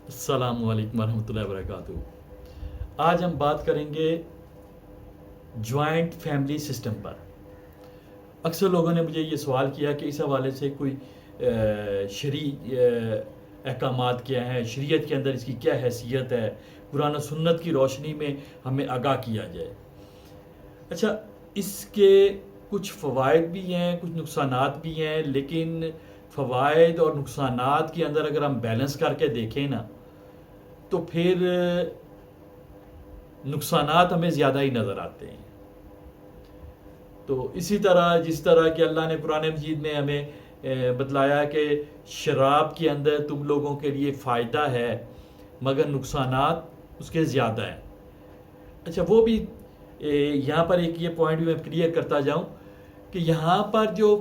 السلام علیکم ورحمۃ اللہ وبرکاتہ۔ آج ہم بات کریں گے جوائنٹ فیملی سسٹم پر۔ اکثر لوگوں نے مجھے یہ سوال کیا کہ اس حوالے سے کوئی شرعی احکامات کیا ہیں، شریعت کے اندر اس کی کیا حیثیت ہے، قرآن و سنت کی روشنی میں ہمیں آگاہ کیا جائے۔ اچھا، اس کے کچھ فوائد بھی ہیں، کچھ نقصانات بھی ہیں، لیکن فوائد اور نقصانات کے اندر اگر ہم بیلنس کر کے دیکھیں نا تو پھر نقصانات ہمیں زیادہ ہی نظر آتے ہیں۔ تو اسی طرح جس طرح کہ اللہ نے قرآن مجید میں ہمیں بتلایا کہ شراب کے اندر تم لوگوں کے لیے فائدہ ہے مگر نقصانات اس کے زیادہ ہیں۔ اچھا، وہ بھی یہاں پر ایک یہ پوائنٹ بھی میں کلیئر کرتا جاؤں کہ یہاں پر جو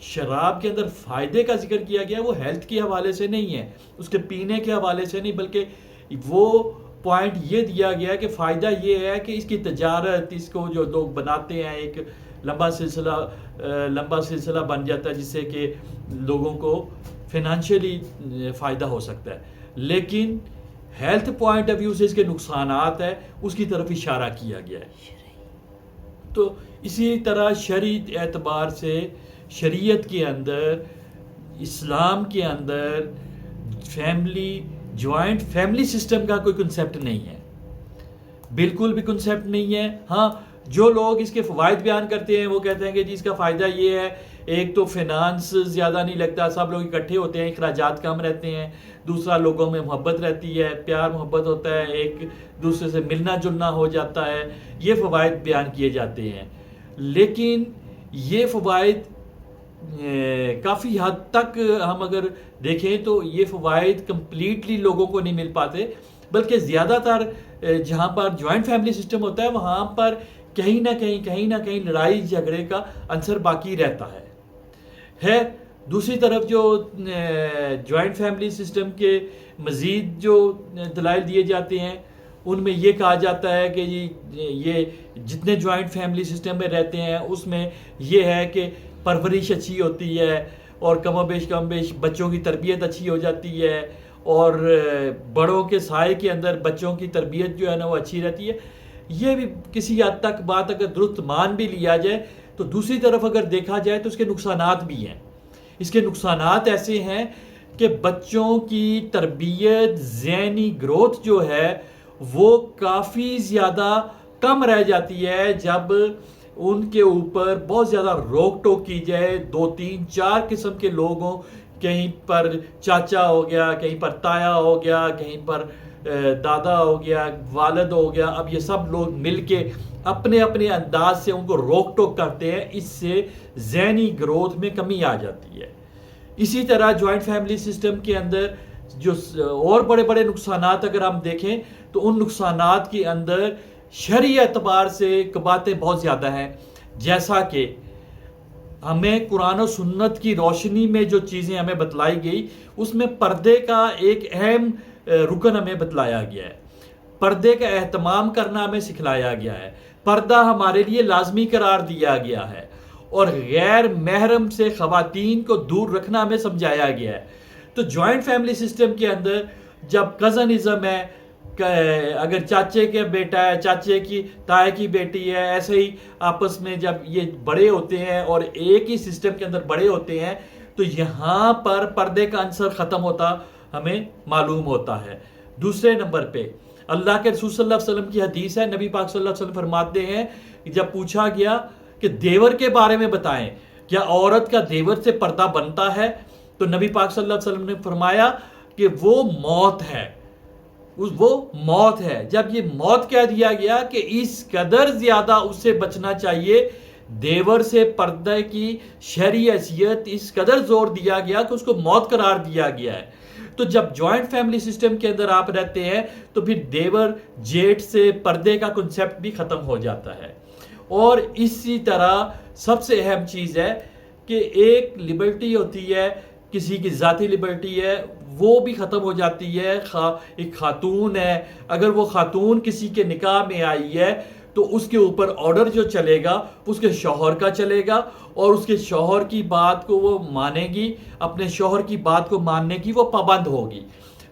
شراب کے اندر فائدے کا ذکر کیا گیا وہ ہیلتھ کے حوالے سے نہیں ہے، اس کے پینے کے حوالے سے نہیں، بلکہ وہ پوائنٹ یہ دیا گیا کہ فائدہ یہ ہے کہ اس کی تجارت، اس کو جو لوگ بناتے ہیں ایک لمبا سلسلہ بن جاتا ہے جس سے کہ لوگوں کو فائنانشلی فائدہ ہو سکتا ہے، لیکن ہیلتھ پوائنٹ آف ویو سے اس کے نقصانات ہے، اس کی طرف اشارہ کیا گیا ہے۔ تو اسی طرح شرعی اعتبار سے شریعت کے اندر، اسلام کے اندر فیملی، جوائنٹ فیملی سسٹم کا کوئی کنسیپٹ نہیں ہے، بالکل بھی کنسیپٹ نہیں ہے۔ ہاں، جو لوگ اس کے فوائد بیان کرتے ہیں وہ کہتے ہیں کہ جی اس کا فائدہ یہ ہے، ایک تو فینانس زیادہ نہیں لگتا، سب لوگ اکٹھے ہوتے ہیں، اخراجات کم رہتے ہیں، دوسرا لوگوں میں محبت رہتی ہے، پیار محبت ہوتا ہے، ایک دوسرے سے ملنا جلنا ہو جاتا ہے، یہ فوائد بیان کیے جاتے ہیں۔ لیکن یہ فوائد کافی حد تک ہم اگر دیکھیں تو یہ فوائد کمپلیٹلی لوگوں کو نہیں مل پاتے، بلکہ زیادہ تر جہاں پر جوائنٹ فیملی سسٹم ہوتا ہے وہاں پر کہیں نہ کہیں لڑائی جھگڑے کا عنصر باقی رہتا ہے۔ دوسری طرف جو جوائنٹ فیملی سسٹم کے مزید جو دلائل دیے جاتے ہیں ان میں یہ کہا جاتا ہے کہ جی یہ جتنے جوائنٹ فیملی سسٹم میں رہتے ہیں اس میں یہ ہے کہ پرورش اچھی ہوتی ہے اور کم و بیش بچوں کی تربیت اچھی ہو جاتی ہے، اور بڑوں کے سائے کے اندر بچوں کی تربیت جو ہے نا وہ اچھی رہتی ہے۔ یہ بھی کسی حد تک بات اگر درست مان بھی لیا جائے تو دوسری طرف اگر دیکھا جائے تو اس کے نقصانات بھی ہیں۔ اس کے نقصانات ایسے ہیں کہ بچوں کی تربیت، ذہنی گروتھ جو ہے وہ کافی زیادہ کم رہ جاتی ہے جب ان کے اوپر بہت زیادہ روک ٹوک کی جائے، 2 3 4 قسم کے لوگ ہوں، کہیں پر چاچا ہو گیا، کہیں پر تایا ہو گیا، کہیں پر دادا ہو گیا، والد ہو گیا، اب یہ سب لوگ مل کے اپنے اپنے انداز سے ان کو روک ٹوک کرتے ہیں، اس سے ذہنی گروتھ میں کمی آ جاتی ہے۔ اسی طرح جوائنٹ فیملی سسٹم کے اندر جو اور بڑے بڑے نقصانات اگر ہم دیکھیں تو ان نقصانات کے اندر شرعی اعتبار سے باتیں بہت زیادہ ہیں، جیسا کہ ہمیں قرآن و سنت کی روشنی میں جو چیزیں ہمیں بتلائی گئی اس میں پردے کا ایک اہم رکن ہمیں بتلایا گیا ہے، پردے کا اہتمام کرنا ہمیں سکھلایا گیا ہے، پردہ ہمارے لیے لازمی قرار دیا گیا ہے، اور غیر محرم سے خواتین کو دور رکھنا ہمیں سمجھایا گیا ہے۔ تو جوائنٹ فیملی سسٹم کے اندر جب کزنزم ہے، اگر چاچے کا بیٹا ہے، چاچے کی تائے کی بیٹی ہے، ایسے ہی آپس میں جب یہ بڑے ہوتے ہیں اور ایک ہی سسٹم کے اندر بڑے ہوتے ہیں تو یہاں پر پردے کا عنصر ختم ہوتا ہمیں معلوم ہوتا ہے۔ دوسرے نمبر پہ اللہ کے رسول صلی اللہ علیہ وسلم کی حدیث ہے، نبی پاک صلی اللہ علیہ وسلم فرماتے ہیں کہ جب پوچھا گیا کہ دیور کے بارے میں بتائیں، کیا عورت کا دیور سے پردہ بنتا ہے؟ تو نبی پاک صلی اللہ علیہ وسلم نے فرمایا کہ وہ موت ہے، وہ موت ہے۔ جب یہ موت کہہ دیا گیا کہ اس قدر زیادہ اس سے بچنا چاہیے، دیور سے پردے کی شرعی حیثیت اس قدر زور دیا گیا کہ اس کو موت قرار دیا گیا ہے۔ تو جب جوائنٹ فیملی سسٹم کے اندر آپ رہتے ہیں تو پھر دیور جیٹ سے پردے کا کنسیپٹ بھی ختم ہو جاتا ہے۔ اور اسی طرح سب سے اہم چیز ہے کہ ایک لبرٹی ہوتی ہے، کسی کی ذاتی لبرٹی ہے، وہ بھی ختم ہو جاتی ہے۔ ایک خاتون ہے، اگر وہ خاتون کسی کے نکاح میں آئی ہے تو اس کے اوپر آرڈر جو چلے گا اس کے شوہر کا چلے گا، اور اس کے شوہر کی بات کو وہ مانے گی، اپنے شوہر کی بات کو ماننے کی وہ پابند ہوگی۔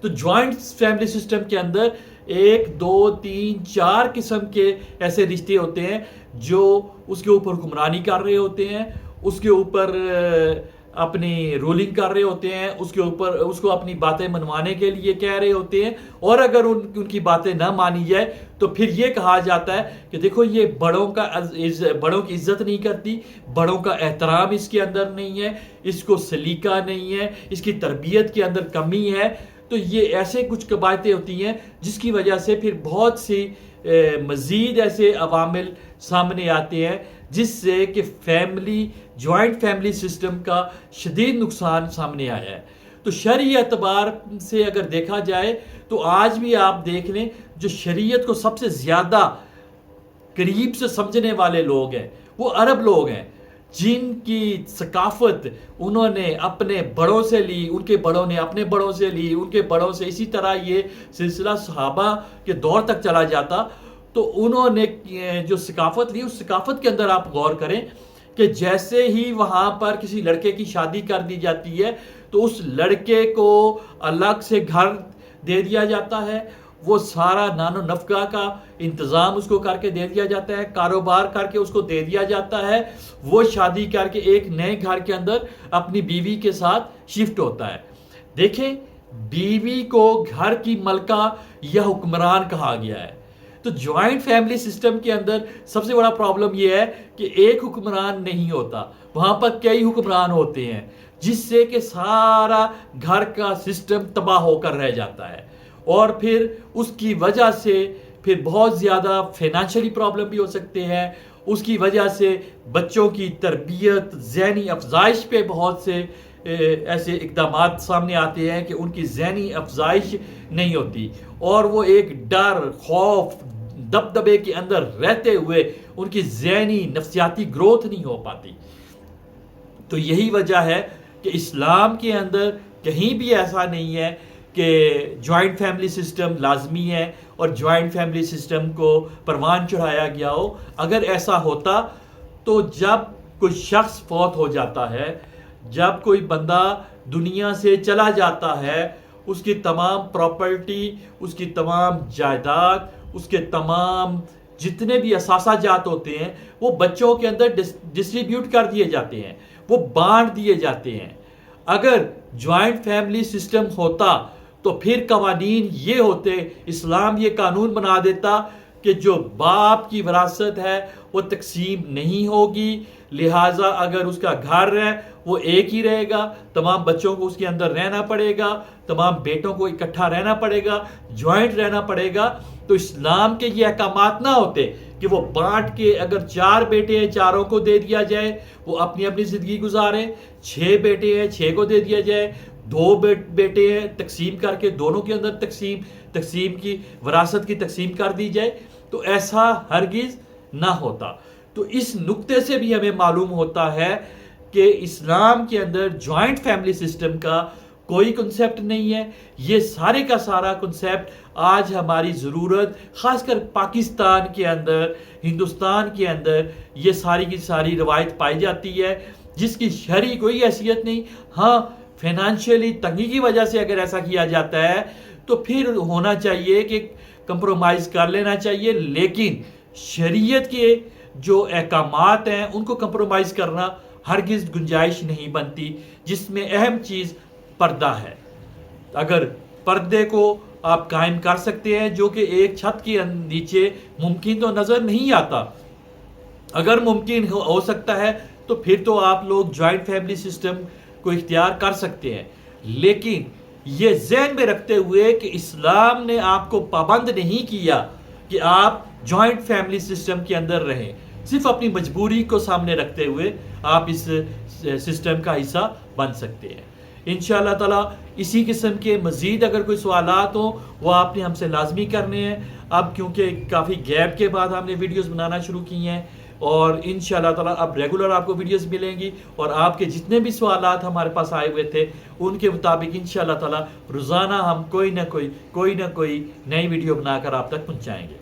تو جوائنٹ فیملی سسٹم کے اندر 1 2 3 4 قسم کے ایسے رشتے ہوتے ہیں جو اس کے اوپر حکمرانی کر رہے ہوتے ہیں، اس کے اوپر اپنی رولنگ کر رہے ہوتے ہیں، اس کے اوپر اس کو اپنی باتیں منوانے کے لیے کہہ رہے ہوتے ہیں، اور اگر ان کی باتیں نہ مانی جائے تو پھر یہ کہا جاتا ہے کہ دیکھو یہ بڑوں کی عزت نہیں کرتی، بڑوں کا احترام اس کے اندر نہیں ہے، اس کو سلیقہ نہیں ہے، اس کی تربیت کے اندر کمی ہے۔ تو یہ ایسے کچھ قباحتیں ہوتی ہیں جس کی وجہ سے پھر بہت سی مزید ایسے عوامل سامنے آتے ہیں جس سے کہ جوائنٹ فیملی سسٹم کا شدید نقصان سامنے آیا ہے۔ تو شرعی اعتبار سے اگر دیکھا جائے تو آج بھی آپ دیکھ لیں جو شریعت کو سب سے زیادہ قریب سے سمجھنے والے لوگ ہیں وہ عرب لوگ ہیں، جن کی ثقافت انہوں نے اپنے بڑوں سے لی، ان کے بڑوں نے اپنے بڑوں سے لی، ان کے بڑوں سے، اسی طرح یہ سلسلہ صحابہ کے دور تک چلا جاتا۔ تو انہوں نے جو ثقافت لی اس ثقافت کے اندر آپ غور کریں کہ جیسے ہی وہاں پر کسی لڑکے کی شادی کر دی جاتی ہے تو اس لڑکے کو الگ سے گھر دے دیا جاتا ہے، وہ سارا نان و نفقہ کا انتظام اس کو کر کے دے دیا جاتا ہے، کاروبار کر کے اس کو دے دیا جاتا ہے، وہ شادی کر کے ایک نئے گھر کے اندر اپنی بیوی کے ساتھ شفٹ ہوتا ہے۔ دیکھیں بیوی کو گھر کی ملکہ یا حکمران کہا گیا ہے۔ تو جوائنٹ فیملی سسٹم کے اندر سب سے بڑا پرابلم یہ ہے کہ ایک حکمران نہیں ہوتا، وہاں پر کئی حکمران ہوتے ہیں، جس سے کہ سارا گھر کا سسٹم تباہ ہو کر رہ جاتا ہے، اور پھر اس کی وجہ سے پھر بہت زیادہ فائنینشلی پرابلم بھی ہو سکتے ہیں، اس کی وجہ سے بچوں کی تربیت، ذہنی افزائش پہ بہت سے ایسے اقدامات سامنے آتے ہیں کہ ان کی ذہنی افزائش نہیں ہوتی، اور وہ ایک ڈر، خوف، دبدبے کے اندر رہتے ہوئے ان کی ذہنی نفسیاتی گروتھ نہیں ہو پاتی۔ تو یہی وجہ ہے کہ اسلام کے اندر کہیں بھی ایسا نہیں ہے کہ جوائنٹ فیملی سسٹم لازمی ہے اور جوائنٹ فیملی سسٹم کو پروان چڑھایا گیا ہو۔ اگر ایسا ہوتا تو جب کوئی شخص فوت ہو جاتا ہے، جب کوئی بندہ دنیا سے چلا جاتا ہے، اس کی تمام پراپرٹی، اس کی تمام جائیداد، اس کے تمام جتنے بھی اثاثہ جات ہوتے ہیں وہ بچوں کے اندر ڈسٹریبیوٹ کر دیے جاتے ہیں، وہ بانٹ دیے جاتے ہیں۔ اگر جوائنٹ فیملی سسٹم ہوتا تو پھر قوانین یہ ہوتے، اسلام یہ قانون بنا دیتا کہ جو باپ کی وراثت ہے وہ تقسیم نہیں ہوگی، لہٰذا اگر اس کا گھر ہے وہ ایک ہی رہے گا، تمام بچوں کو اس کے اندر رہنا پڑے گا، تمام بیٹوں کو اکٹھا رہنا پڑے گا، جوائنٹ رہنا پڑے گا۔ تو اسلام کے یہ احکامات نہ ہوتے کہ وہ بانٹ کے اگر 4 بیٹے ہیں 4 کو دے دیا جائے، وہ اپنی اپنی زندگی گزاریں، 6 بیٹے ہیں 6 کو دے دیا جائے، 2 بیٹے ہیں تقسیم کر کے دونوں کے اندر تقسیم کی وراثت کی تقسیم کر دی جائے، تو ایسا ہرگز نہ ہوتا۔ تو اس نقطے سے بھی ہمیں معلوم ہوتا ہے کہ اسلام کے اندر جوائنٹ فیملی سسٹم کا کوئی کنسیپٹ نہیں ہے۔ یہ سارے کا سارا کنسیپٹ آج ہماری ضرورت، خاص کر پاکستان کے اندر، ہندوستان کے اندر یہ ساری کی ساری روایت پائی جاتی ہے جس کی شرعی کوئی حیثیت نہیں۔ ہاں فائنینشلی تنگی کی وجہ سے اگر ایسا کیا جاتا ہے تو پھر ہونا چاہیے کہ کمپرومائز کر لینا چاہیے، لیکن شریعت کے جو احکامات ہیں ان کو کمپرومائز کرنا ہرگز گنجائش نہیں بنتی، جس میں اہم چیز پردہ ہے۔ اگر پردے کو آپ قائم کر سکتے ہیں جو کہ ایک چھت کے نیچے ممکن تو نظر نہیں آتا، اگر ممکن ہو سکتا ہے تو پھر تو آپ لوگ جوائنٹ فیملی سسٹم کو اختیار کر سکتے ہیں، لیکن یہ ذہن میں رکھتے ہوئے کہ اسلام نے آپ کو پابند نہیں کیا کہ آپ جوائنٹ فیملی سسٹم کے اندر رہیں، صرف اپنی مجبوری کو سامنے رکھتے ہوئے آپ اس سسٹم کا حصہ بن سکتے ہیں۔ انشاءاللہ تعالیٰ اسی قسم کے مزید اگر کوئی سوالات ہوں وہ آپ نے ہم سے لازمی کرنے ہیں۔ اب کیونکہ کافی گیپ کے بعد ہم نے ویڈیوز بنانا شروع کی ہیں، اور انشاءاللہ تعالیٰ اب ریگولر آپ کو ویڈیوز ملیں گی، اور آپ کے جتنے بھی سوالات ہمارے پاس آئے ہوئے تھے ان کے مطابق انشاءاللہ تعالیٰ روزانہ ہم کوئی نہ کوئی نئی ویڈیو بنا کر آپ تک پہنچائیں گے۔